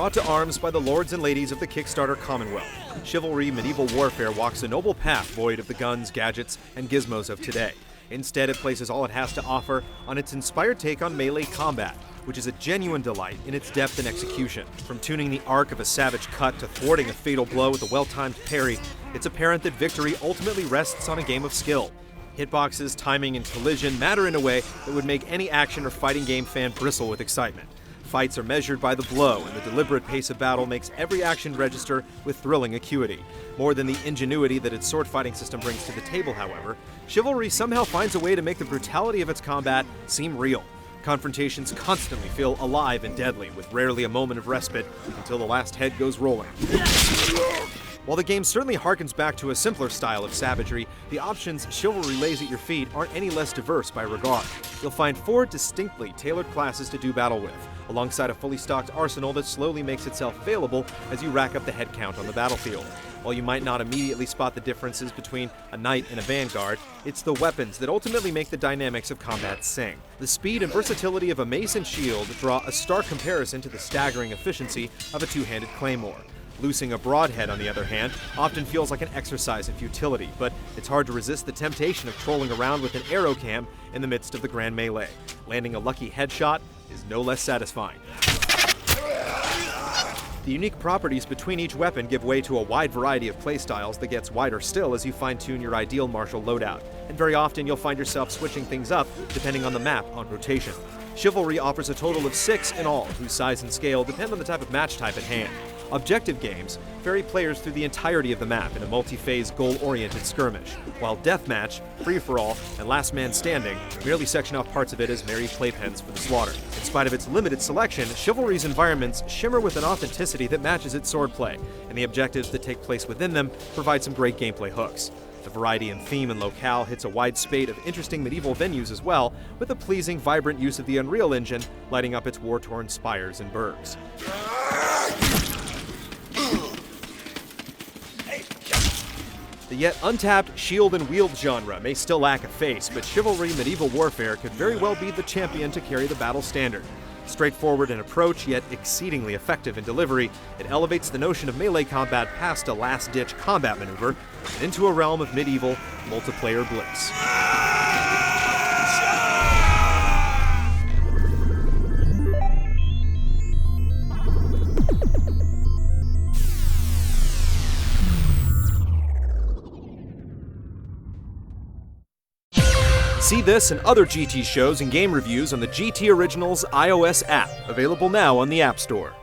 brought to arms by the lords and ladies of the Kickstarter Commonwealth, Chivalry Medieval Warfare walks a noble path void of the guns, gadgets, and gizmos of today. Instead, it places all it has to offer on its inspired take on melee combat, which is a genuine delight in its depth and execution. From tuning the arc of a savage cut to thwarting a fatal blow with a well-timed parry, it's apparent that victory ultimately rests on a game of skill. Hitboxes, timing, and collision matter in a way that would make any action or fighting game fan bristle with excitement. Fights are measured by the blow, and the deliberate pace of battle makes every action register with thrilling acuity. More than the ingenuity that its sword-fighting system brings to the table, however, Chivalry somehow finds a way to make the brutality of its combat seem real. Confrontations constantly feel alive and deadly, with rarely a moment of respite until the last head goes rolling. While the game certainly harkens back to a simpler style of savagery, the options Chivalry lays at your feet aren't any less diverse by regard. You'll find 4 distinctly tailored classes to do battle with, alongside a fully stocked arsenal that slowly makes itself available as you rack up the head count on the battlefield. While you might not immediately spot the differences between a knight and a vanguard, it's the weapons that ultimately make the dynamics of combat sing. The speed and versatility of a mace and shield draw a stark comparison to the staggering efficiency of a two-handed claymore. Loosing a broadhead, on the other hand, often feels like an exercise in futility, but it's hard to resist the temptation of trolling around with an arrow cam in the midst of the grand melee. Landing a lucky headshot is no less satisfying. The unique properties between each weapon give way to a wide variety of playstyles that gets wider still as you fine-tune your ideal martial loadout, and very often you'll find yourself switching things up depending on the map on rotation. Chivalry offers a total of 6 in all, whose size and scale depend on the type of match type at hand. Objective games ferry players through the entirety of the map in a multi-phase, goal-oriented skirmish, while Deathmatch, Free-for-all, and Last Man Standing merely section off parts of it as merry playpens for the slaughter. In spite of its limited selection, Chivalry's environments shimmer with an authenticity that matches its swordplay, and the objectives that take place within them provide some great gameplay hooks. The variety in theme and locale hits a wide spate of interesting medieval venues as well, with a pleasing, vibrant use of the Unreal Engine lighting up its war-torn spires and burgs. The yet untapped shield and wield genre may still lack a face, but Chivalry Medieval Warfare could very well be the champion to carry the battle standard. Straightforward in approach, yet exceedingly effective in delivery, it elevates the notion of melee combat past a last-ditch combat maneuver and into a realm of medieval multiplayer bliss. See this and other GT shows and game reviews on the GT Originals iOS app, available now on the App Store.